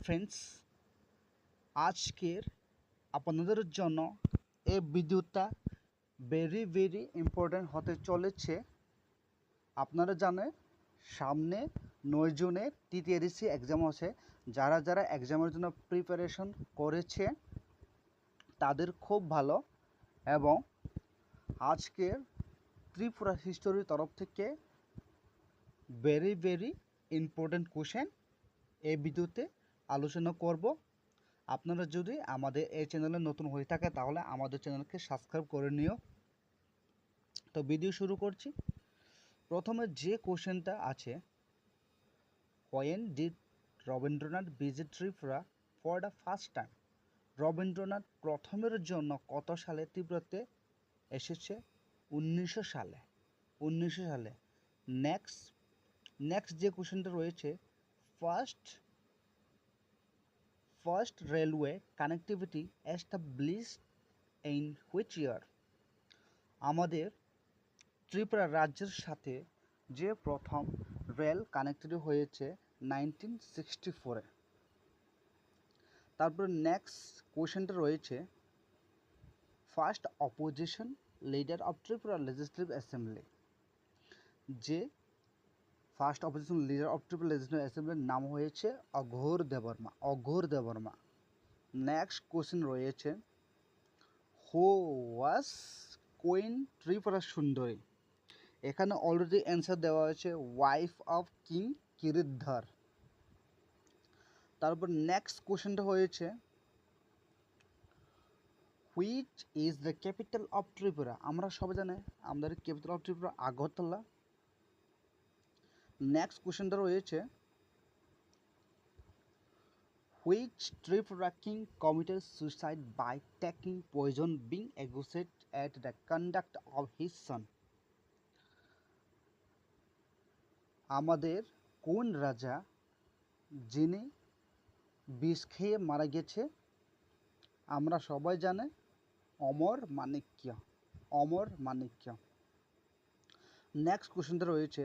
Friends, আজকের আপনাদের জন্য এই ভিডিওটা ভেরি ইম্পর্ট্যান্ট হতে চলেছে। আপনারা জানেন সামনে 9 জুনের টিটিআরসি এক্সাম আছে। যারা এক্সামের জন্য প্রিপারেশন করেছে তাদের খুব ভালো। এবং আজকের ত্রিপুরা হিস্টোরির তরফ থেকে ভেরি ইম্পর্ট্যান্ট কোশ্চেন এই ভিডিওতে আলোচনা করব। আপনারা যদি আমাদের এই চ্যানেলে নতুন হয়ে থাকে তাহলে আমাদের চ্যানেলকে সাবস্ক্রাইব করে নিও। তো ভিডিও শুরু করছি। প্রথমে যে কোশ্চেনটা আছে, when did Rabindranath visit Tripura for the first time? Rabindranath প্রথমের জন্য কত সালে ত্রিপুরাতে এসেছে? 1900 সালে। 1900 সালে। নেক্সট যে কোশ্চেনটা রয়েছে, first railway connectivity established in which ইয়ার? আমাদের ত্রিপুরা রাজ্যের সাথে যে প্রথম রেল কানেক্টিভিটি হয়েছে 1964-এ। তারপর নেক্সট কোশ্চেনটা রয়েছে, first opposition leader of Tripura legislative assembly. যে first opposition leader of Tripura legislative অ্যাসেম্বলির নাম হয়েছে অঘোর দেববর্মা। নেক্সট কোশ্চেন রয়েছে, হু ওয়াজ কুইন ত্রিপুরা সুন্দরী? এখানে অলরেডি অ্যান্সার দেওয়া হয়েছে, ওয়াইফ অফ কিং কিরিধর। তারপর নেক্সট কোশ্চেনটা হয়েছে, which is the capital of Tripura? আমরা সবাই জানি আমাদের capital of Tripura Agartala. Next কোশ্চেনটা রয়েছে, which Tripura king committed suicide by taking poison being accused at the conduct of his son? আমাদের কোন রাজা যিনি বিষ খেয়ে মারা গেছে? আমরা সবাই জানে অমর মাণিক্য। নেক্সট কোশ্চেনটা রয়েছে,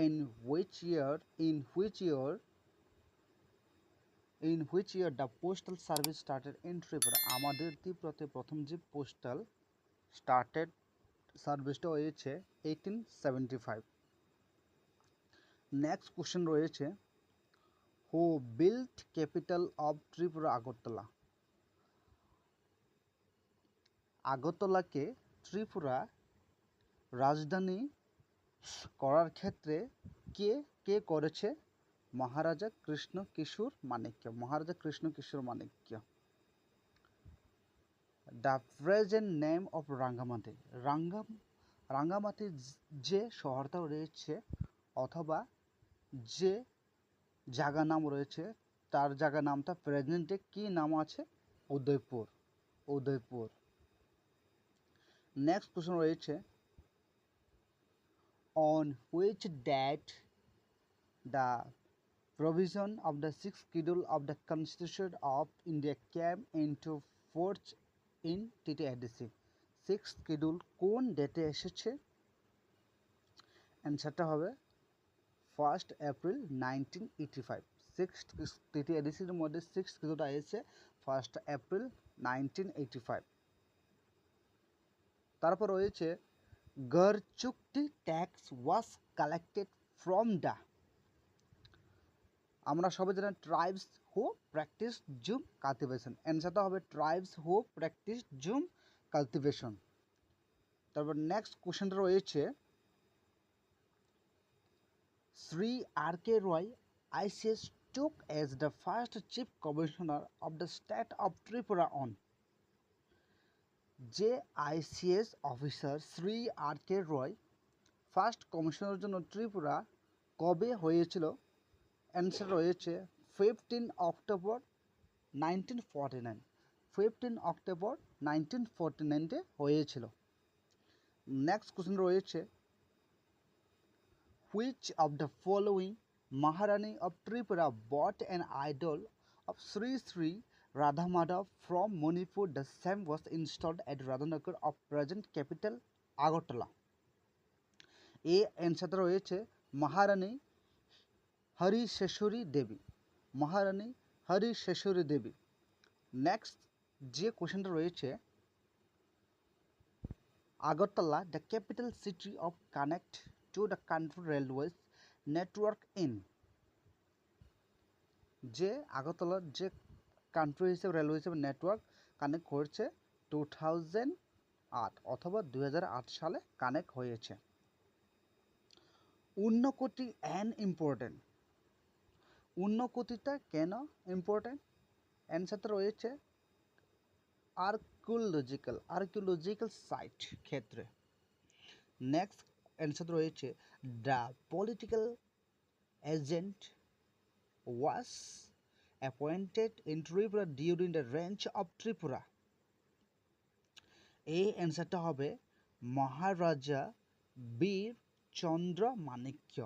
in which year the postal service started in Tripura? আমাদের ত্রিপুরাতে প্রথম যে পোস্টাল সার্ভিসটা হয়েছে 1875। নেক্সট কোশ্চেন রয়েছে, who built capital of Tripura Agartala? আগরতলাকে ত্রিপুরা রাজধানী করার ক্ষেত্রে কে করেছে? Maharaja Krishna Kishore Manikya. The present name of Rangamati যে শহরটা রয়েছে অথবা যে জায়গা নাম রয়েছে তার জায়গা নামটা প্রেজেন্টে কি নাম আছে? উদয়পুর। নেক্সট কোশ্চেন রয়েছে, on which date the provision of the sixth schedule of the Constitution of India came into force in TTRDC? Six schedule কোন ডেটে এসেছে? অ্যান্সারটা হবে 1 এপ্রিল 1985। TTRDCর মধ্যে সিক্স শিডিউলটা এসেছে 1 এপ্রিল 1985। তারপর রয়েছে, Garh Chukti tax was collected from the? আমরা সবাই জানি tribes who practice jhum cultivation. অ্যান্সারটা হবে tribes who practice jhum cultivation. তারপর নেক্সট কোশ্চেনটা রয়েছে, Shri R K Roy ICS took as the first chief commissioner of the state of Tripura on? যে ICS officer Shri R K Roy first কমিশনারের জন্য ত্রিপুরা কবে হয়েছিল? অ্যান্সার রয়েছে 15 অক্টোবর 1949। 15 অক্টোবর 1949 হয়েছিল। নেক্সট কোশ্চেন রয়েছে, which of the following Maharani of Tripura bought an idol of Shri Shri Radha Madhav from Manipur? The same was installed at Radhanagar of present capital Agartala. এ অ্যান্সারটা রয়েছে মহারানী হরিশেশ্বরী দেবী। মহারানী হরিশেশ্বরী দেবী। নেক্সট যে কোশ্চেনটা রয়েছে, Agartala the capital city of connect to the country railways network in, যে আগরতলার যে কান্ট্রি হিসেবে রেলওয়ে হিসেবে নেটওয়ার্ক কানেক্ট করছে 2008 অথবা 2008 সালে কানেক্ট হয়েছে। ঊনকোটি অ্যান্ড ইম্পর্টেন্ট, ঊনকোটিটা কেন ইম্পর্টেন্ট? অ্যান্সারটা রয়েছে আর্কিওলজিক্যাল সাইট ক্ষেত্রে। নেক্সট অ্যান্সার রয়েছে the political agent was appointed in Tripura during the range of Tripura. এই অ্যান্সারটা হবে মহারাজা বীর চন্দ্র মাণিক্য।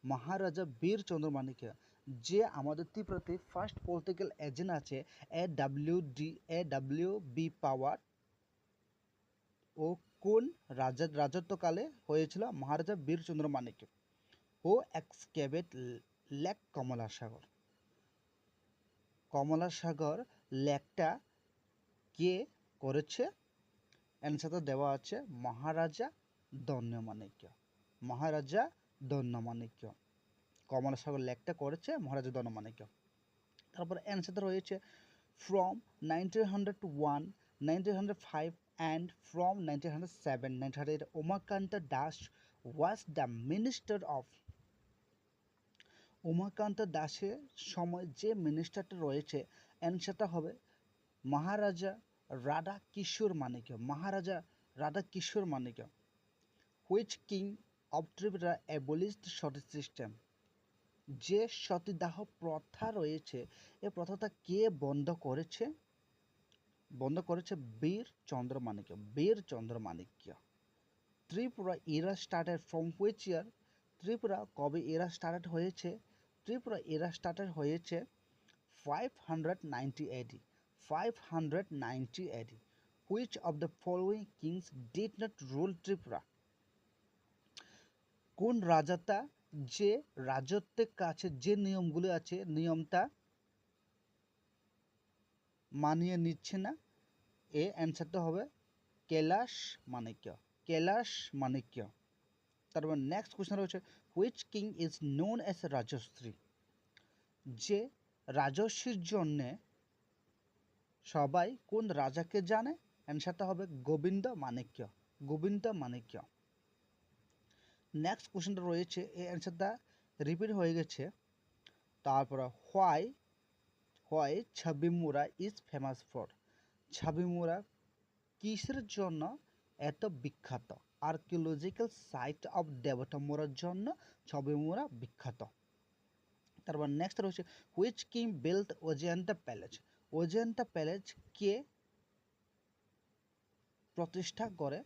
মহারাজা বীর চন্দ্র মাণিক্য, যে আমাদের ত্রিপুরাতে ফার্স্ট পলিটিক্যাল এজেন্ট আছে এডব্লিউবি পাওয়ার, ও কোন রাজত্বকালে হয়েছিল? মহারাজা বীরচন্দ্র মাণিক্য। হু এক্সকেভেট লেক কমলাসাগর। কমলাসাগর লেকটা কে করেছে? অ্যান্সারটা দেওয়া আছে মহারাজা দন্যমাণিক্য। মহারাজা দন্যমাণিক্য কমলাসাগর লেকটা করেছে মহারাজা দন্যমাণিক্য। তারপর অ্যান্সারটা রয়েছে from 1901, 1905 and from 1907, 1908 Umakanta Das was the minister of। Umakanta দাসের সময় যে মিনিস্টারটা রয়েছে অ্যান্সারটা হবে Maharaja Radha Kishore Manikya. Maharaja Radha Kishore Manikya. Which king of Tripura abolished sati system, যে সতীদাহ প্রথা রয়েছে এই প্রথাটা কে বন্ধ করেছে? বন্ধ করেছে বীর চন্দ্র মাণিক্য। বীর চন্দ্র মাণিক্য। ত্রিপুরা এরা started from which year? Tripura কবে এরা স্টার্টেড হয়েছে? ত্রিপুরা এরা স্টার্টেড হয়েছে 590 AD। 590 AD। Which of the following kings did not rule Tripura? কোন রাজাটা যে রাজত্বের কাছে যে নিয়মগুলো আছে নিয়মটা মানিয়ে নিচ্ছে না? এ অ্যান্সারটা হবে কৈলাস মাণিক্য। কৈলাস মাণিক্য। তারপর নেক্সট কোশ্চেন রয়েছে which king is known as Rajshri, যে রাজশ্রীর জন্যে সবাই কোন রাজাকে জানে? অ্যান্সারটা হবে গোবিন্দ মাণিক্য। গোবিন্দ মাণিক্য। নেক্সট কোশ্চেনটা রয়েছে এই অ্যান্সারটা রিপিট হয়ে গেছে। তারপরে why Chhabimura is famous for. Chhabimura কিসের জন্য এত বিখ্যাত? আর্কিওলজিক্যাল সাইট অফ দেবতামুরার জন্য ছাবিমুরা বিখ্যাত। তারপর নেক্সট রয়েছে which king built Ajanta palace. Ajanta palace কে প্রতিষ্ঠা করে,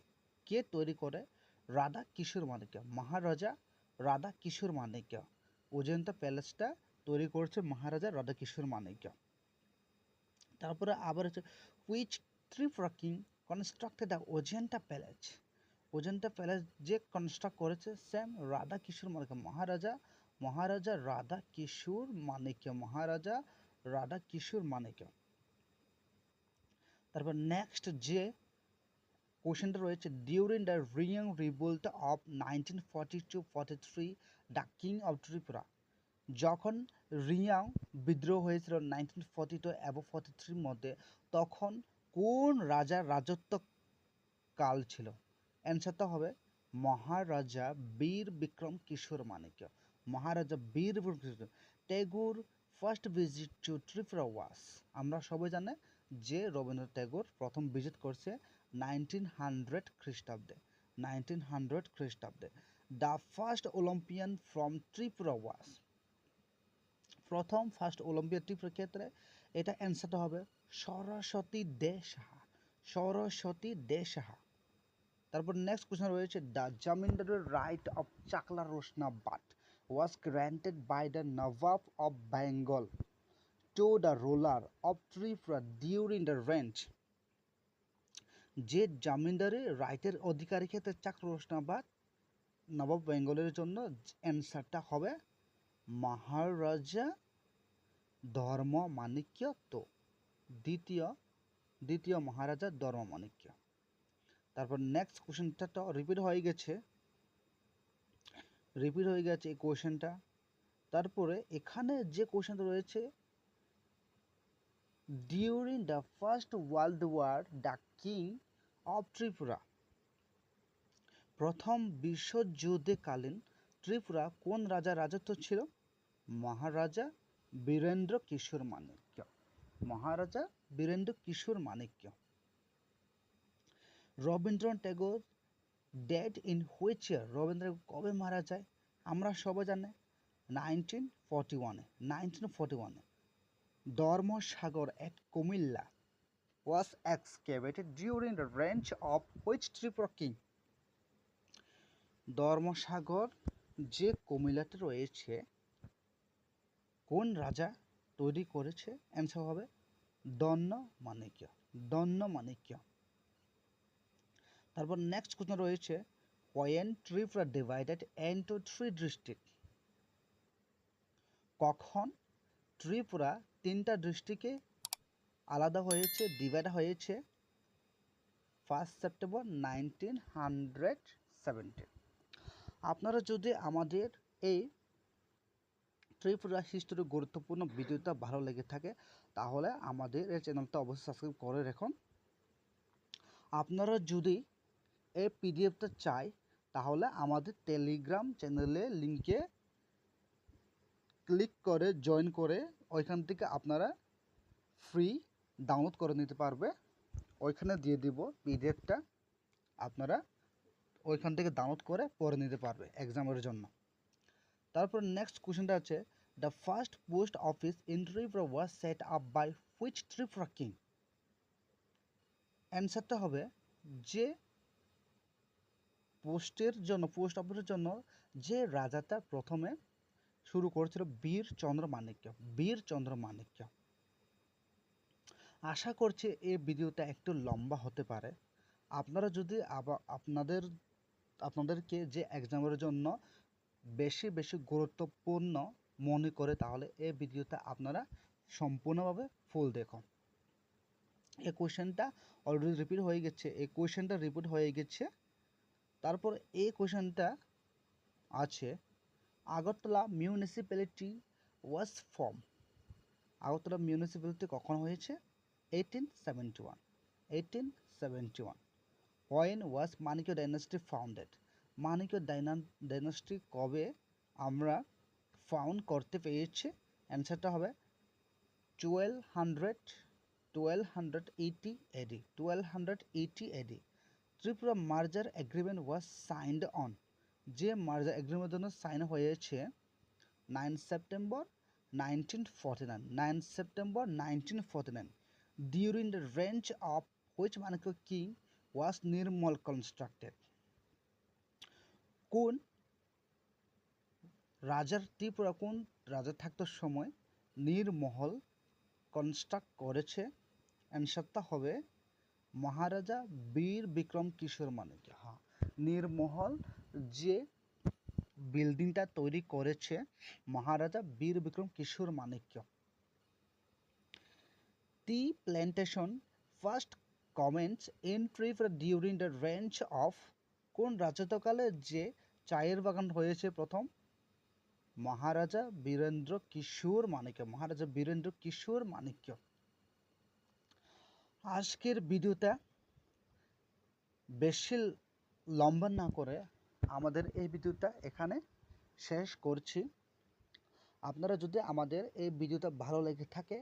কে তৈরি করে? রাধা কিশোর মাণিক্য। মহারাজা রাধা কিশোর মাণিক্য অজন্তা প্যালেসটা তৈরি করেছে মহারাজা রাধা কিশোর মাণিক্য। তারপরে আবার হচ্ছে which Tripura king constructed the Ajanta palace. Ajanta palace যে কনস্ট্রাক্ট করেছে সেম রাধা কিশোর মাণিক্য। মহারাজা রাধা কিশোর মাণিক্য। মহারাজা রাধা কিশোর মাণিক্য। তারপর নেক্সট যে কোশ্চেনটা রয়েছে during the Reang revolt of 1942-43 the king of Tripura. যখন রিয়াং বিদ্রোহ হয়েছিল 1942 এবং 43 মধ্যে, তখন কোন রাজার রাজত্ব কাল ছিল? অ্যান্সারটা হবে মহারাজা Bir Bikram Kishore Manikya. Maharaja Bir Bikram Kishore. Tagore first visit to Tripura was, আমরা সবাই জানে যে রবীন্দ্রনাথ ট্যাগোর প্রথম ভিজিট করছে 1900 খ্রিস্টাব্দে। 1900 খ্রিস্টাব্দে। The first Olympian from Tripura was. প্রথম ফার্স্ট অলিম্পিয়ান ত্রিপুরা ক্ষেত্রে এটা অ্যান্সারটা হবে সরস্বতী দে সাহা। সরস্বতী দে সাহা। তারপর নেক্সট কোশ্চেন রয়েছে দ্য জমিদারের right of Chakla Roshnabad was granted by the Nawab of Bengal to the ruler of Tripura during the range. যে জমিদারি রাইটের অধিকারী ক্ষেত্রে চাকলা রোশনাবাদ নবাব বেঙ্গলের জন্য অ্যান্সারটা হবে মহারাজা ধর্মমাণিক্য তো দ্বিতীয় মহারাজা ধর্মমাণিক্য। তারপর নেক্সট কোশ্চেনটা তো রিপিট হয়ে গেছে এই কোশ্চেনটা। তারপরে এখানে যে কোশ্চেনটা রয়েছে, during the first world war the king of Tripura, প্রথম বিশ্বযুদ্ধকালীন ত্রিপুরা কোন রাজার রাজত্ব ছিল? Maharaja Birendra Kishore Manikya. Maharaja Birendra Kishore Manikya. Rabindranath Tagore dead in which year? Rabindranath কবে মারা যায়? আমরা সবাই জানি 1941 Dharmasagar at Comilla was excavated during the reign of which Tripura king? Dharmasagar যে কুমিল্লাতে রয়েছে কোন রাজা তৈরি করেছে? অ্যান্সার হবে দন্য মাণিক্য। তারপর নেক্সট কোশ্চেন রয়েছে, when Tripura divided into 3 districts, কখন ত্রিপুরা 3টা ডিস্ট্রিক্টে আলাদা হয়েছে, ডিভাইড হয়েছে? 1 সেপ্টেম্বর 1917। আপনারা যদি আমাদের এই ত্রিপুরা হিস্টোরি গুরুত্বপূর্ণ ভিডিওটা ভালো লেগে থাকে তাহলে আমাদের এই চ্যানেলটা অবশ্যই সাবস্ক্রাইব করে রাখুন। আপনারা যদি এই পিডিএফটা চাই তাহলে আমাদের টেলিগ্রাম চ্যানেলে লিঙ্কে ক্লিক করে জয়েন করে ওইখান থেকে আপনারা ফ্রি ডাউনলোড করে নিতে পারবে। ওইখানে দিয়ে দিব পিডিএফটা, আপনারা ওইখান থেকে ডাউনলোড করে পড়ে নিতে পারবে এক্সামের জন্য। তারপর নেক্সট কোশ্চেনটা আছে, the first post office in Tripura was set up by which Tripura king? অ্যান্সারটা হবে যে পোস্ট অফিসের জন্য যে রাজাটা প্রথমে শুরু করেছিল বীরচন্দ্র মাণিক্য। আশা করছি এই ভিডিওটা একটু লম্বা হতে পারে। আপনারা যদি আপনাদেরকে যে এক্সামের জন্য বেশি গুরুত্বপূর্ণ মনে করে তাহলে এই ভিডিওটা আপনারা সম্পূর্ণভাবে ফুল দেখুন। এই কোশ্চেনটা অলরেডি রিপিট হয়ে গেছে। তারপর এই কোশ্চেনটা আছে, Agartala municipality was form. Agartala municipality কখন হয়েছে? 1871। When was Manikya dynasty founded? Manikya dynasty কবে আমরা ফাউন্ড করতে পেরেছি? অ্যান্সারটা হবে 1280 AD। Tripura merger agreement was signed on. যে মার্জার এগ্রিমেন্টের জন্য সাইন হয়েছে 9 September 1949। During the reign of which Manukya king was Nirmal constructed? কোন রাজা থাকতো সময় নীরমহল কনস্ট্রাক্ট করেছে? অ্যান্সারটা হবে মহারাজা বীর বিক্রম কিশোর মাণিক্য। হ্যাঁ, নীরমহল যে বিল্ডিংটা তৈরি করেছে Maharaja Bir Bikram Kishore Manikya. Tea plantation first commence in Tripura during the range of, কোন রাজত্বকালে যে চায়ের বাগান হয়েছে প্রথম? মহারাজা বীরেন্দ্র কিশোর মাণিক্য। আজকের ভিডিওটা বেশি লম্বা না করে আমাদের এই ভিডিওটা এখানে শেষ করছি। আপনারা যদি আমাদের এই ভিডিওটা ভালো লেগে থাকে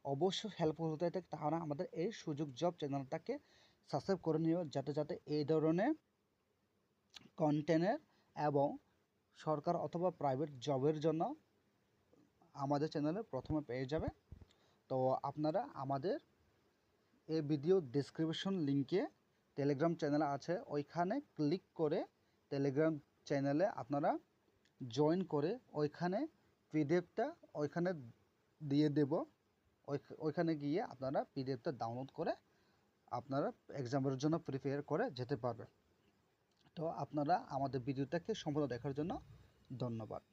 অবশ্যই হেল্পফুল হতে থাকে তাহলে আমাদের এই সুযোগ জব চ্যানেলটাকে সাবস্ক্রাইব করে নিও, যাতে এই ধরনের কন্টেন্টের এবং সরকার অথবা প্রাইভেট জবের জন্য আমাদের চ্যানেলে প্রথমে পেয়ে যাবে। তো আপনারা আমাদের এই ভিডিও ডেসক্রিপশন লিঙ্কে টেলিগ্রাম চ্যানেল আছে, ওইখানে ক্লিক করে টেলিগ্রাম চ্যানেলে আপনারা জয়েন করে ওইখানে পিডিএফটা ওইখানে দিয়ে দেব। ওইখানে গিয়ে আপনারা পিডিএফটা ডাউনলোড করে আপনারা এক্সামের জন্য প্রিপেয়ার করে যেতে পারবেন। তো আপনারা আমাদের ভিডিওটাকে সম্পূর্ণ দেখার জন্য ধন্যবাদ।